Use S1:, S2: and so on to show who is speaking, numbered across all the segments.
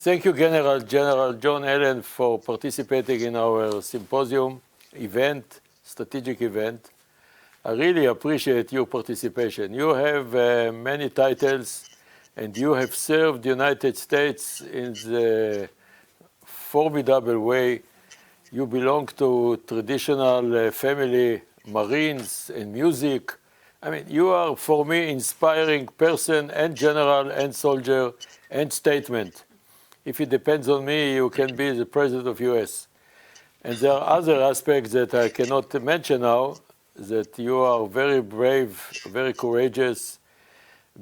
S1: Thank you, General John Allen, for participating in our symposium event, strategic event. I really appreciate your participation. You have many titles, and you have served the United States in the formidable way. You belong to traditional family, Marines and music. I mean, you are, for me, inspiring person and general and soldier and statesman. If it depends on me, you can be the president of US. And there are other aspects that I cannot mention now, that you are very brave, very courageous,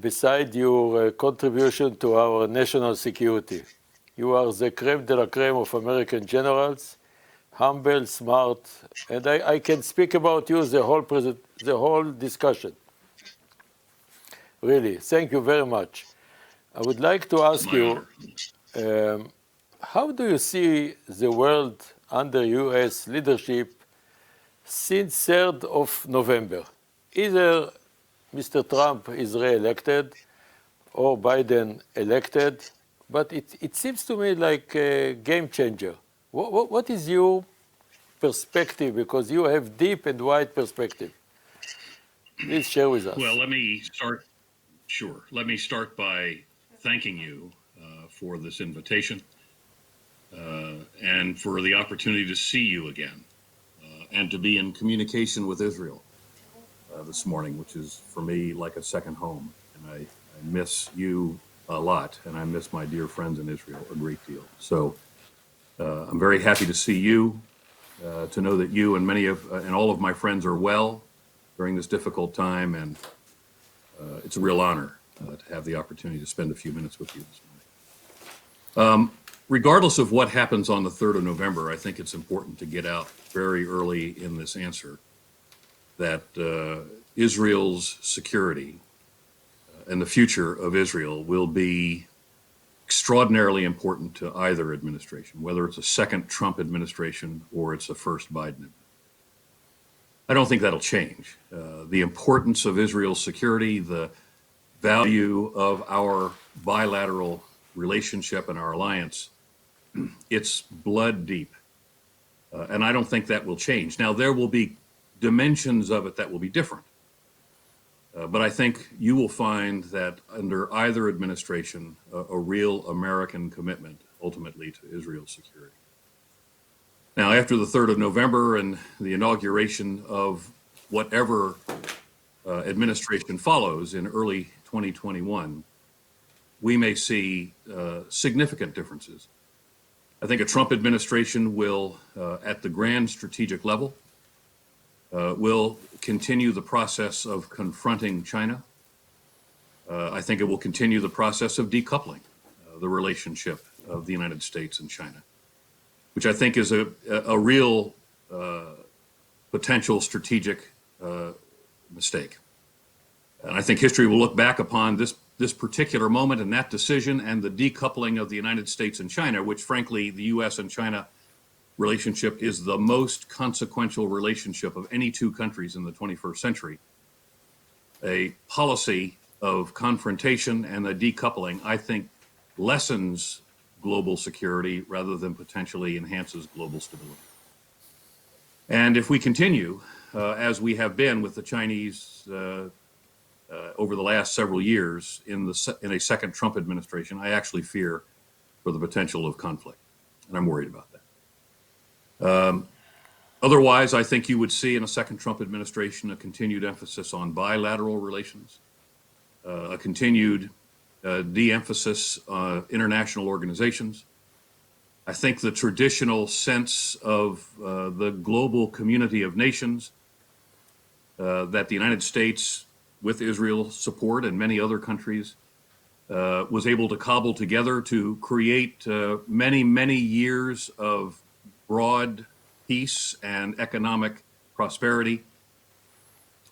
S1: beside your contribution to our national security. You are the creme de la creme of American generals, humble, smart, and I can speak about you the whole discussion. Really, thank you very much. I would like to ask you, how do you see the world under US leadership since 3rd of November? Either Mr. Trump is re-elected or Biden elected, but it seems to me like a game changer. What is your perspective? Because you have deep and wide perspective. Please share with us.
S2: Well, let me start by thanking you for this invitation and for the opportunity to see you again and to be in communication with Israel this morning, which is for me like a second home. And I miss you a lot, and I miss my dear friends in Israel a great deal. So I'm very happy to see you, to know that you and and all of my friends are well during this difficult time, and it's a real honor to have the opportunity to spend a few minutes with you this morning. Regardless of what happens on the 3rd of November, I think it's important to get out very early in this answer that Israel's security and the future of Israel will be extraordinarily important to either administration, whether it's a second Trump administration or it's a first Biden. I don't think that'll change. The importance of Israel's security, the value of our bilateral relationship and our alliance, it's blood deep. And I don't think that will change. Now, there will be dimensions of it that will be different. But I think you will find that under either administration, a real American commitment ultimately to Israel's security. Now, after the 3rd of November and the inauguration of whatever administration follows in early 2021, we may see significant differences. I think a Trump administration will, at the grand strategic level, will continue the process of confronting China. I think it will continue the process of decoupling the relationship of the United States and China, which I think is a real potential strategic mistake. And I think history will look back upon this particular moment and that decision and the decoupling of the United States and China, which frankly, the US and China relationship is the most consequential relationship of any two countries in the 21st century. A policy of confrontation and a decoupling, I think, lessens global security rather than potentially enhances global stability. And if we continue, as we have been with the Chinese over the last several years in a second Trump administration, I actually fear for the potential of conflict, and I'm worried about that. Otherwise, I think you would see in a second Trump administration a continued emphasis on bilateral relations, a continued de-emphasis on international organizations. I think the traditional sense of the global community of nations that the United States, with Israel's support and many other countries, was able to cobble together to create many, many years of broad peace and economic prosperity.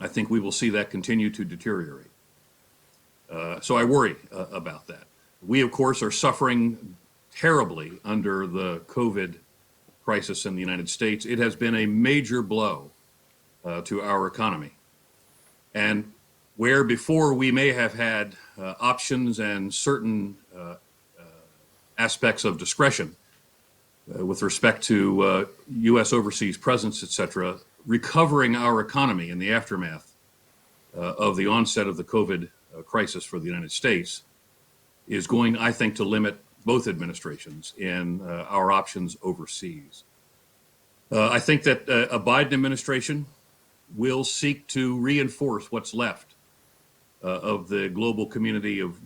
S2: I think we will see that continue to deteriorate. So I worry about that. We, of course, are suffering terribly under the COVID crisis in the United States. It has been a major blow to our economy. And where before we may have had options and certain aspects of discretion with respect to U.S. overseas presence, et cetera, recovering our economy in the aftermath of the onset of the COVID crisis for the United States is going, I think, to limit both administrations in our options overseas. I think that a Biden administration will seek to reinforce what's left of the global community of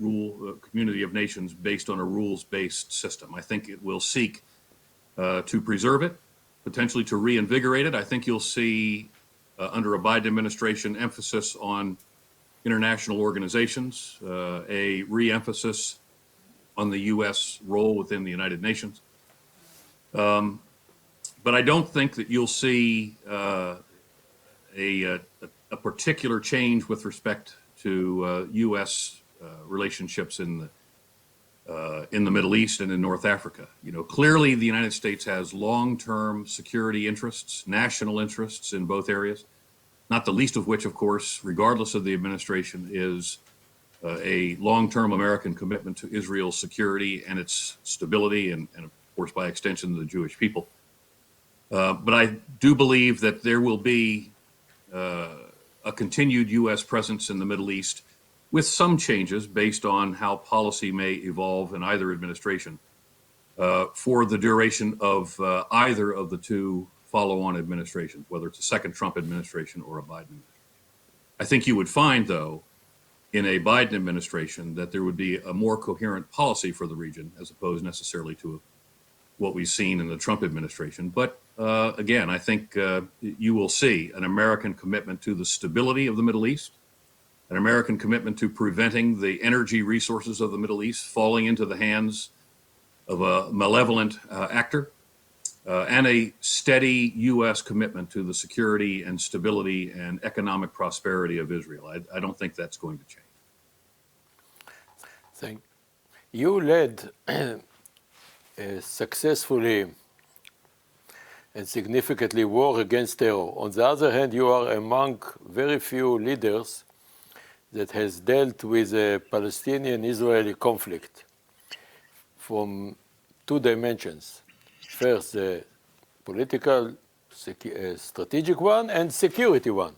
S2: nations based on a rules-based system. I think it will seek to preserve it, potentially to reinvigorate it. I think you'll see under a Biden administration emphasis on international organizations, a re-emphasis on the U.S. role within the United Nations. But I don't think that you'll see a particular change with respect to U.S. relationships in the Middle East and in North Africa. You know, clearly the United States has long-term security interests, national interests in both areas, not the least of which, of course, regardless of the administration, is a long-term American commitment to Israel's security and its stability, and of course, by extension, the Jewish people. But I do believe that there will be a continued U.S. presence in the Middle East with some changes based on how policy may evolve in either administration for the duration of either of the two follow-on administrations, whether it's a second Trump administration or a Biden administration. I think you would find, though, in a Biden administration that there would be a more coherent policy for the region as opposed necessarily to what we've seen in the Trump administration. But again, I think you will see an American commitment to the stability of the Middle East, an American commitment to preventing the energy resources of the Middle East falling into the hands of a malevolent actor, and a steady U.S. commitment to the security and stability and economic prosperity of Israel. I don't think that's going to change.
S1: You led successfully and significantly war against terror. On the other hand, you are among very few leaders that has dealt with the Palestinian-Israeli conflict from two dimensions. First, the political, strategic one, and security one.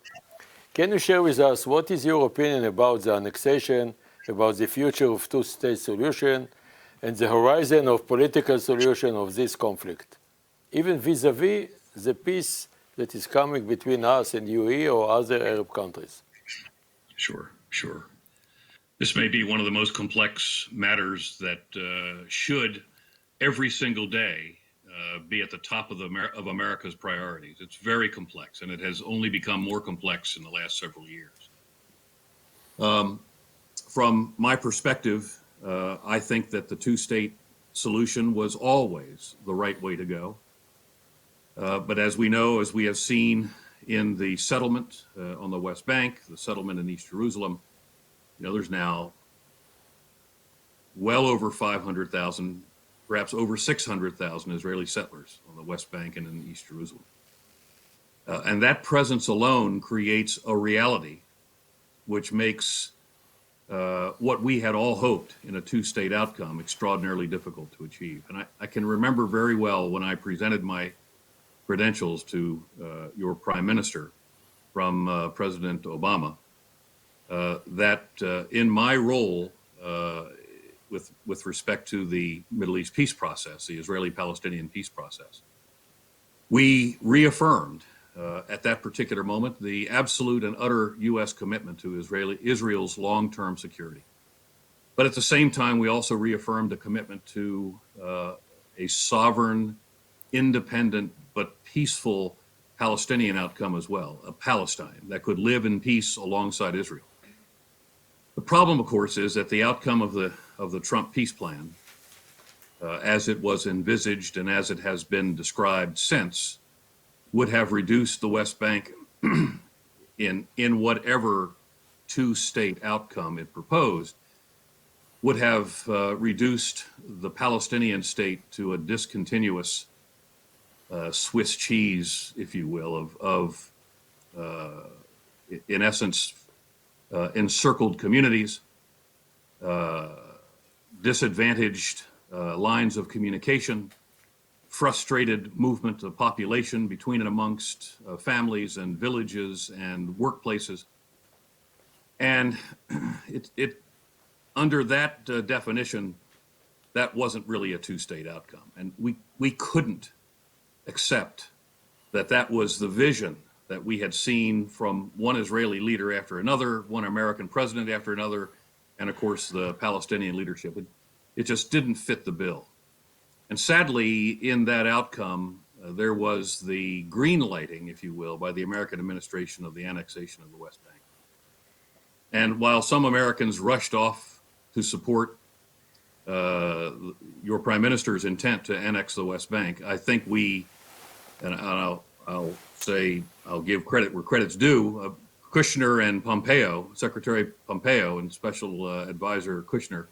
S1: Can you share with us what is your opinion about the annexation, about the future of two-state solution, and the horizon of political solution of this conflict, even vis-a-vis the peace that is coming between us and UAE or other Arab countries?
S2: Sure. This may be one of the most complex matters that should every single day be at the top of America's priorities. It's very complex, and it has only become more complex in the last several years. From my perspective, I think that the two-state solution was always the right way to go. But as we know, as we have seen in the settlement on the West Bank, the settlement in East Jerusalem, you know, there's now well over 500,000, perhaps over 600,000 Israeli settlers on the West Bank and in East Jerusalem. And that presence alone creates a reality which makes what we had all hoped in a two-state outcome extraordinarily difficult to achieve. And I can remember very well when I presented my credentials to your prime minister from President Obama, that in my role with respect to the Middle East peace process, the Israeli-Palestinian peace process, we reaffirmed at that particular moment the absolute and utter U.S. commitment to Israel's long-term security. But at the same time, we also reaffirmed a commitment to a sovereign, independent, but peaceful Palestinian outcome as well, a Palestine that could live in peace alongside Israel. The problem, of course, is that the outcome of the Trump peace plan, as it was envisaged and as it has been described since, would have reduced the West Bank in whatever two-state outcome it proposed, would have reduced the Palestinian state to a discontinuous Swiss cheese, if you will, of in essence, encircled communities, disadvantaged lines of communication, frustrated movement of population between and amongst families and villages and workplaces. And under that definition, that wasn't really a two-state outcome. And we couldn't accept that that was the vision that we had seen from one Israeli leader after another, one American president after another, and of course the Palestinian leadership. It just didn't fit the bill. And sadly, in that outcome, there was the green lighting, if you will, by the American administration of the annexation of the West Bank. And while some Americans rushed off to support your prime minister's intent to annex the West Bank, I think we, and I'll give credit where credit's due, Kushner and Pompeo, Secretary Pompeo and Special Advisor Kushner,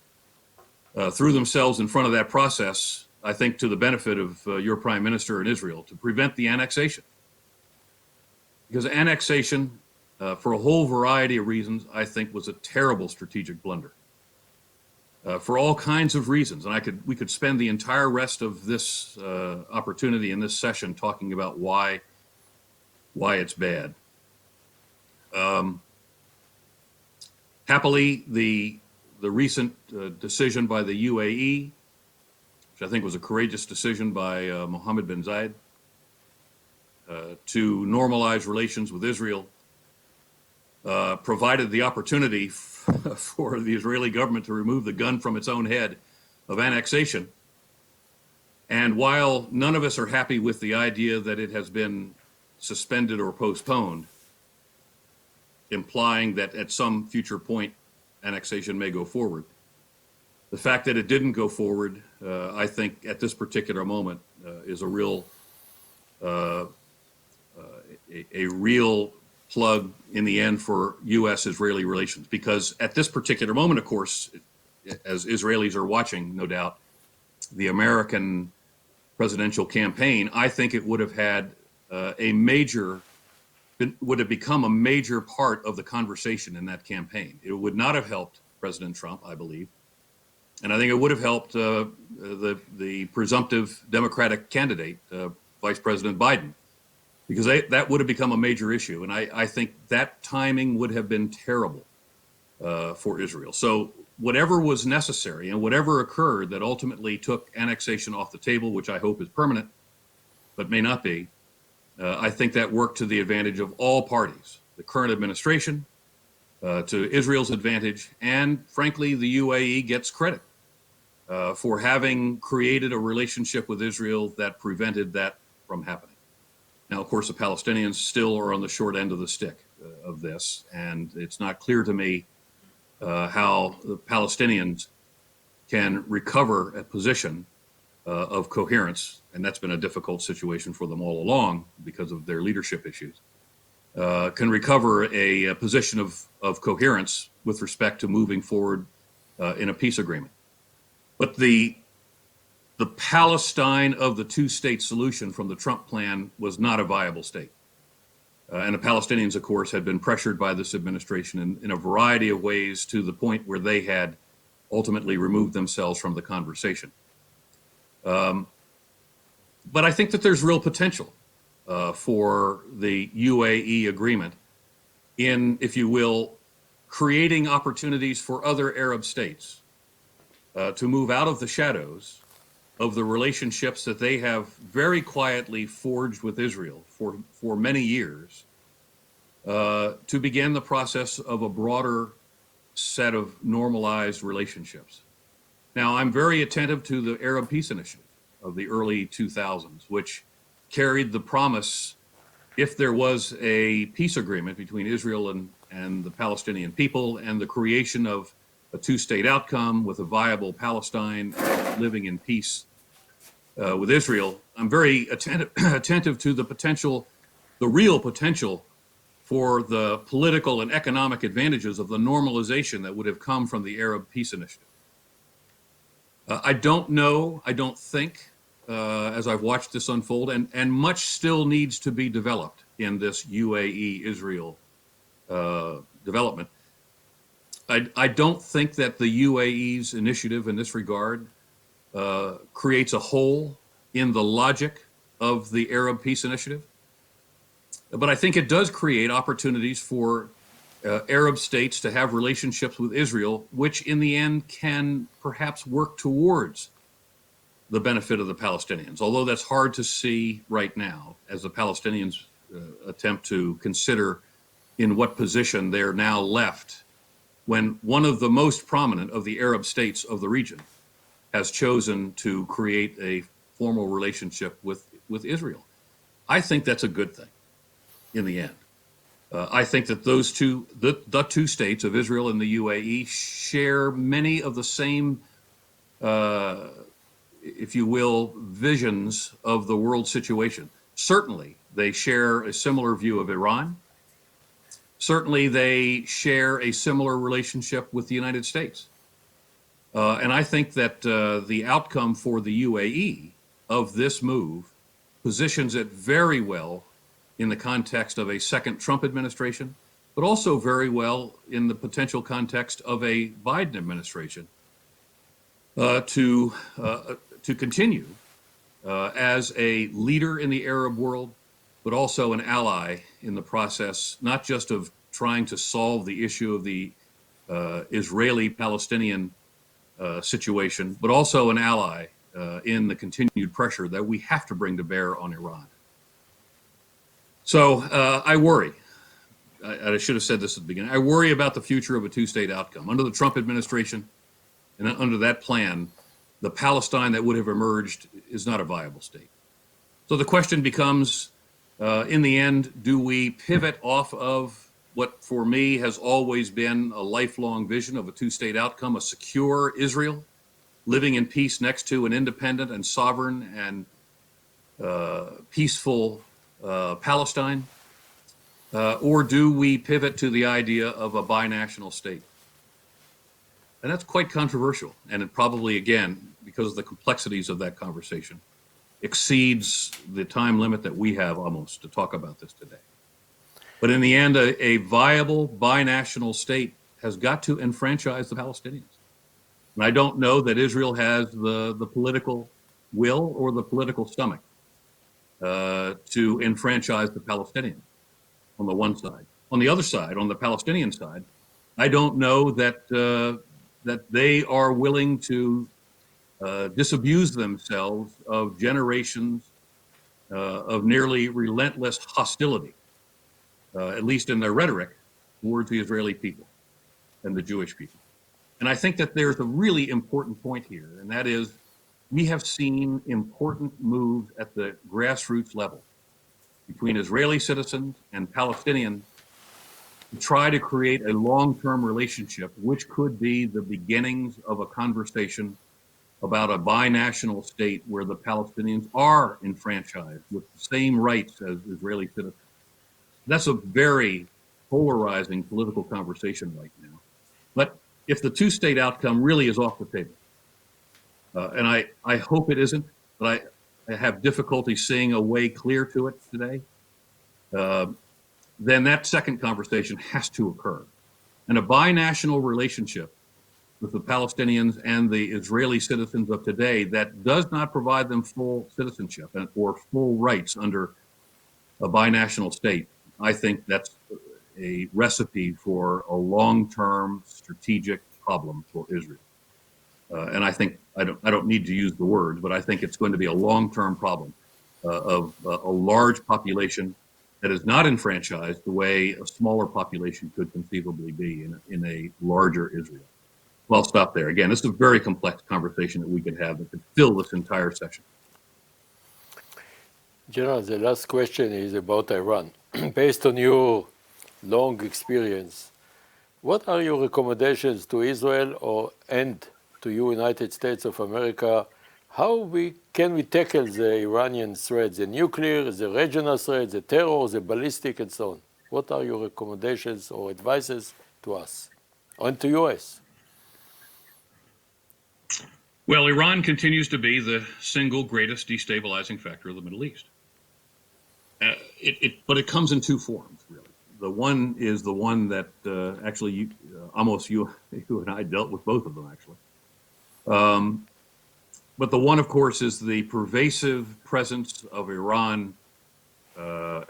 S2: threw themselves in front of that process, I think to the benefit of your prime minister in Israel, to prevent the annexation. Because annexation, for a whole variety of reasons, I think was a terrible strategic blunder. For all kinds of reasons, and we could spend the entire rest of this opportunity in this session talking about why it's bad. Happily, the recent decision by the UAE, which I think was a courageous decision by Mohammed bin Zayed, to normalize relations with Israel, provided the opportunity for the Israeli government to remove the gun from its own head of annexation. And while none of us are happy with the idea that it has been suspended or postponed, implying that at some future point annexation may go forward, the fact that it didn't go forward, I think at this particular moment is a real plug in the end for U.S.-Israeli relations. Because at this particular moment, of course, as Israelis are watching, no doubt, the American presidential campaign, I think it would have had would have become a major part of the conversation in that campaign. It would not have helped President Trump, I believe. And I think it would have helped the presumptive Democratic candidate, Vice President Biden, because that would have become a major issue. And I think that timing would have been terrible for Israel. So whatever was necessary and whatever occurred that ultimately took annexation off the table, which I hope is permanent, but may not be, I think that worked to the advantage of all parties, the current administration, to Israel's advantage, and frankly, the UAE gets credit for having created a relationship with Israel that prevented that from happening. Now, of course, the Palestinians still are on the short end of the stick of this, and it's not clear to me how the Palestinians can recover a position of coherence, and that's been a difficult situation for them all along because of their leadership issues, can recover a position of coherence with respect to moving forward in a peace agreement. But the Palestine of the two-state solution from the Trump plan was not a viable state. And the Palestinians, of course, had been pressured by this administration in a variety of ways to the point where they had ultimately removed themselves from the conversation. But I think that there's real potential for the UAE agreement in, if you will, creating opportunities for other Arab states to move out of the shadows of the relationships that they have very quietly forged with Israel for many years, to begin the process of a broader set of normalized relationships. Now, I'm very attentive to the Arab Peace Initiative of the early 2000s, which carried the promise, if there was a peace agreement between Israel and the Palestinian people and the creation of a two-state outcome with a viable Palestine living in peace with Israel, I'm very attentive to the real potential for the political and economic advantages of the normalization that would have come from the Arab Peace Initiative. I don't think, as I've watched this unfold, and much still needs to be developed in this UAE-Israel development. I don't think that the UAE's initiative in this regard creates a hole in the logic of the Arab peace initiative. But I think it does create opportunities for Arab states to have relationships with Israel, which in the end can perhaps work towards the benefit of the Palestinians, although that's hard to see right now as the Palestinians attempt to consider in what position they're now left when one of the most prominent of the Arab states of the region has chosen to create a formal relationship with Israel. I think that's a good thing in the end. I think that those two, the two states of Israel and the UAE, share many of the same, if you will, visions of the world situation. Certainly, they share a similar view of Iran. Certainly, they share a similar relationship with the United States. And I think that the outcome for the UAE of this move positions it very well in the context of a second Trump administration, but also very well in the potential context of a Biden administration to continue as a leader in the Arab world, but also an ally in the process, not just of trying to solve the issue of the Israeli-Palestinian situation, but also an ally in the continued pressure that we have to bring to bear on Iran. So I worry. I should have said this at the beginning. I worry about the future of a two-state outcome. Under the Trump administration and under that plan, the Palestine that would have emerged is not a viable state. So the question becomes, in the end, do we pivot off of what for me has always been a lifelong vision of a two-state outcome, a secure Israel living in peace next to an independent and sovereign and peaceful Palestine? Or do we pivot to the idea of a binational state? And that's quite controversial. And it probably, again, because of the complexities of that conversation, exceeds the time limit that we have almost to talk about this today. But in the end, a viable binational state has got to enfranchise the Palestinians. And I don't know that Israel has the political will or the political stomach to enfranchise the Palestinians on the one side. On the other side, on the Palestinian side, I don't know that that they are willing to disabuse themselves of generations of nearly relentless hostility, at least in their rhetoric, towards the Israeli people and the Jewish people. And I think that there's a really important point here, and that is we have seen important moves at the grassroots level between Israeli citizens and Palestinians to try to create a long-term relationship, which could be the beginnings of a conversation about a binational state where the Palestinians are enfranchised with the same rights as Israeli citizens. That's a very polarizing political conversation right now. But if the two-state outcome really is off the table, and I hope it isn't, but I have difficulty seeing a way clear to it today, then that second conversation has to occur. And a binational relationship with the Palestinians and the Israeli citizens of today that does not provide them full citizenship or full rights under a binational state, I think that's a recipe for a long-term strategic problem for Israel. And I think I don't need to use the words, but I think it's going to be a long-term problem of a large population that is not enfranchised the way a smaller population could conceivably be in a larger Israel. Well, I'll stop there. Again, this is a very complex conversation that we could have that could fill this entire session.
S1: General, the last question is about Iran. Based on your long experience, what are your recommendations to Israel and to you, United States of America? How can we tackle the Iranian threat, the nuclear, the regional threat, the terror, the ballistic, and so on? What are your recommendations or advices to us and to U.S.?
S2: Well, Iran continues to be the single greatest destabilizing factor of the Middle East. But it comes in two forms, really. The one is the one that actually almost you and I dealt with both of them, actually. But the one, of course, is the pervasive presence of Iran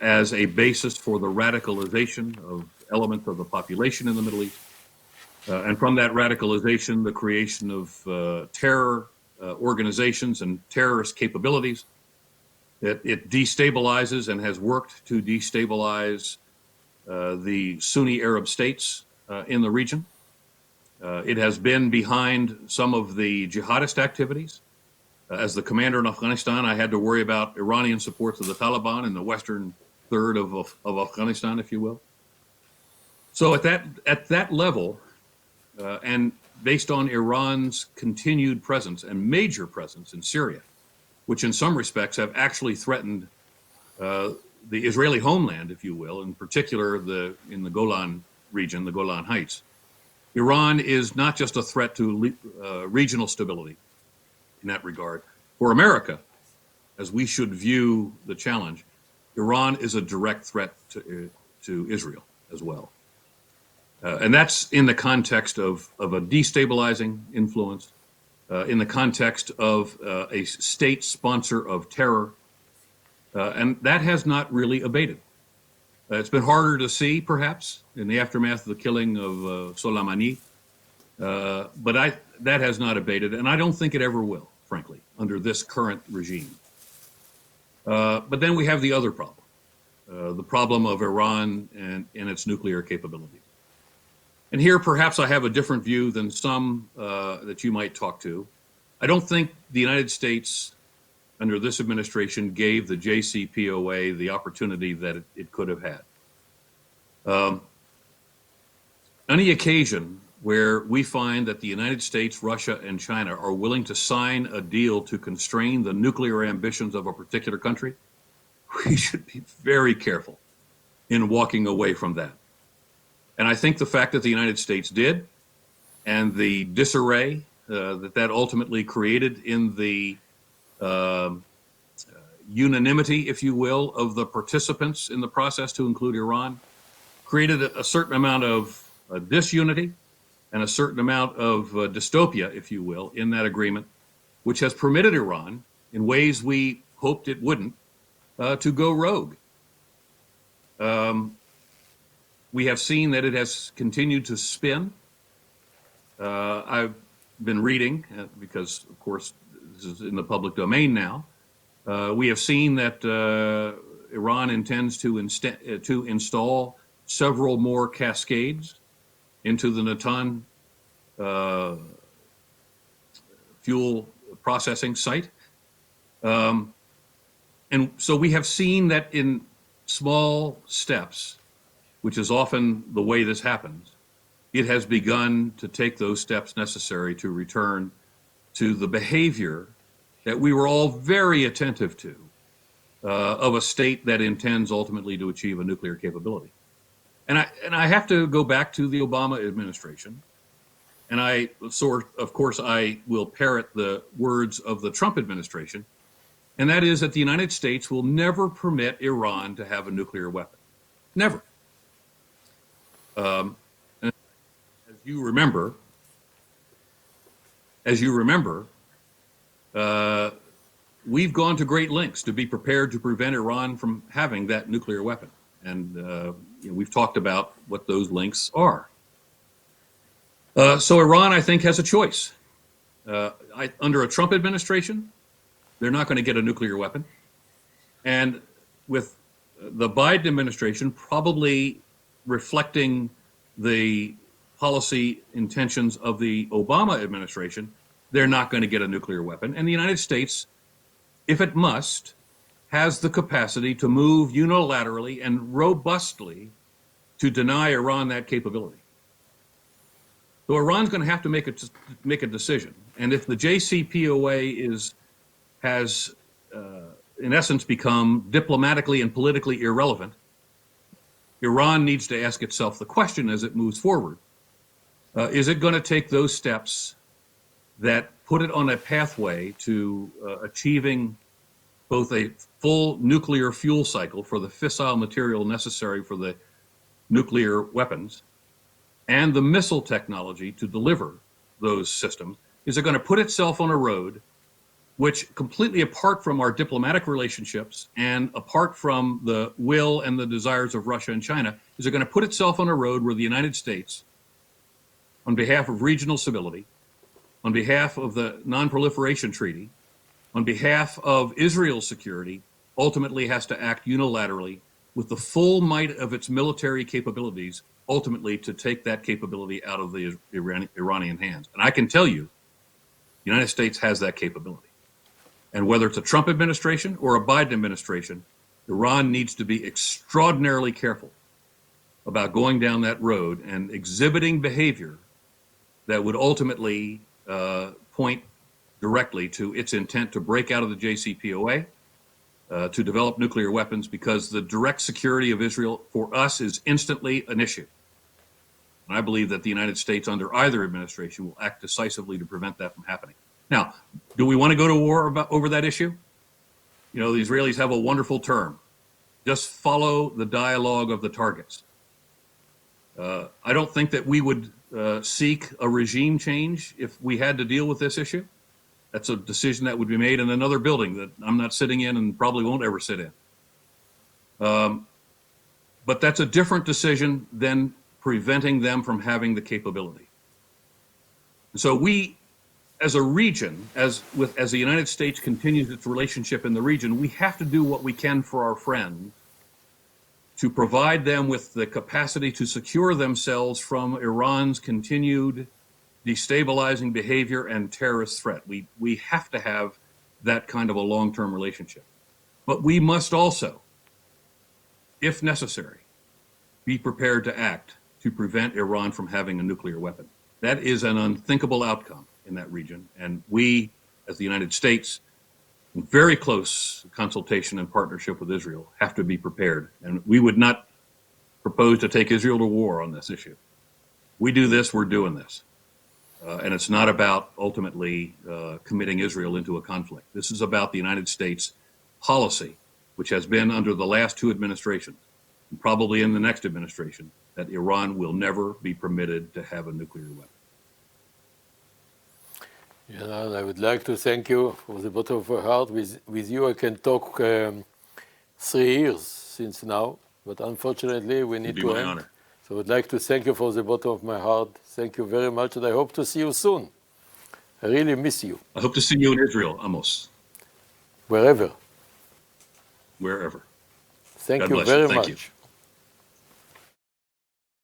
S2: as a basis for the radicalization of elements of the population in the Middle East. And from that radicalization, the creation of terror organizations and terrorist capabilities. It destabilizes and has worked to destabilize the Sunni Arab states in the region. It has been behind some of the jihadist activities. As the commander in Afghanistan, I had to worry about Iranian support to the Taliban in the western third of Afghanistan, if you will. So at that level, and based on Iran's continued presence and major presence in Syria, which in some respects have actually threatened the Israeli homeland, if you will, in particular in the Golan region, the Golan Heights. Iran is not just a threat to regional stability in that regard. For America, as we should view the challenge, Iran is a direct threat to Israel as well. And that's in the context of a destabilizing influence, in the context of a state sponsor of terror, and that has not really abated. It's been harder to see, perhaps, in the aftermath of the killing of Soleimani, but that has not abated, and I don't think it ever will, frankly, under this current regime. But then we have the other problem, the problem of Iran and its nuclear capabilities. And here, perhaps I have a different view than some that you might talk to. I don't think the United States, under this administration, gave the JCPOA the opportunity that it could have had. Any occasion where we find that the United States, Russia, and China are willing to sign a deal to constrain the nuclear ambitions of a particular country, we should be very careful in walking away from that. And I think the fact that the United States did, and the disarray that ultimately created in the unanimity, if you will, of the participants in the process to include Iran, created a certain amount of disunity and a certain amount of dystopia, if you will, in that agreement, which has permitted Iran, in ways we hoped it wouldn't, to go rogue. We have seen that it has continued to spin. I've been reading, because, of course, this is in the public domain now. We have seen that Iran intends to install several more cascades into the Natanz fuel processing site. And so we have seen that in small steps, which is often the way this happens, it has begun to take those steps necessary to return to the behavior that we were all very attentive to of a state that intends ultimately to achieve a nuclear capability. And I have to go back to the Obama administration, and of course, I will parrot the words of the Trump administration, and that is that the United States will never permit Iran to have a nuclear weapon. Never. And as you remember, we've gone to great lengths to be prepared to prevent Iran from having that nuclear weapon. And we've talked about what those lengths are. So Iran, I think, has a choice. Under a Trump administration, they're not going to get a nuclear weapon. And with the Biden administration probably reflecting the policy intentions of the Obama administration, they're not going to get a nuclear weapon. And the United States, if it must, has the capacity to move unilaterally and robustly to deny Iran that capability. So Iran's going to have to make a decision. And if the JCPOA has in essence become diplomatically and politically irrelevant, Iran needs to ask itself the question as it moves forward. Is it going to take those steps that put it on a pathway to achieving both a full nuclear fuel cycle for the fissile material necessary for the nuclear weapons and the missile technology to deliver those systems? Is it going to put itself on a road which, completely apart from our diplomatic relationships and apart from the will and the desires of Russia and China, is going to put itself on a road where the United States, on behalf of regional civility, on behalf of the Non-Proliferation Treaty, on behalf of Israel's security, ultimately has to act unilaterally with the full might of its military capabilities, ultimately to take that capability out of the Iranian hands. And I can tell you, the United States has that capability. And whether it's a Trump administration or a Biden administration, Iran needs to be extraordinarily careful about going down that road and exhibiting behavior that would ultimately point directly to its intent to break out of the JCPOA, to develop nuclear weapons, because the direct security of Israel for us is instantly an issue. And I believe that the United States under either administration will act decisively to prevent that from happening. Now, do we want to go to war over that issue? You know, the Israelis have a wonderful term: just follow the dialogue of the targets. I don't think that we would seek a regime change if we had to deal with this issue. That's a decision that would be made in another building that I'm not sitting in and probably won't ever sit in. But that's a different decision than preventing them from having the capability. So we, as a region, as the United States continues its relationship in the region, we have to do what we can for our friends to provide them with the capacity to secure themselves from Iran's continued destabilizing behavior and terrorist threat. We have to have that kind of a long-term relationship. But we must also, if necessary, be prepared to act to prevent Iran from having a nuclear weapon. That is an unthinkable outcome in that region. And we, as the United States, in very close consultation and partnership with Israel, have to be prepared. And we would not propose to take Israel to war on this issue. We do this, we're doing this. And it's not about ultimately committing Israel into a conflict. This is about the United States policy, which has been under the last two administrations, and probably in the next administration, that Iran will never be permitted to have a nuclear weapon.
S1: Yeah, I would like to thank you from the bottom of my heart. With you, I can talk 3 years since now, but unfortunately, we need to end.
S2: Honor.
S1: So I would like to thank you from the bottom of my heart. Thank you very much, and I hope to see you soon. I really miss you.
S2: I hope to see you in Israel, Amos.
S1: Wherever.
S2: Wherever.
S1: Thank
S2: God
S1: you
S2: bless
S1: very
S2: Thank
S1: much.
S2: you.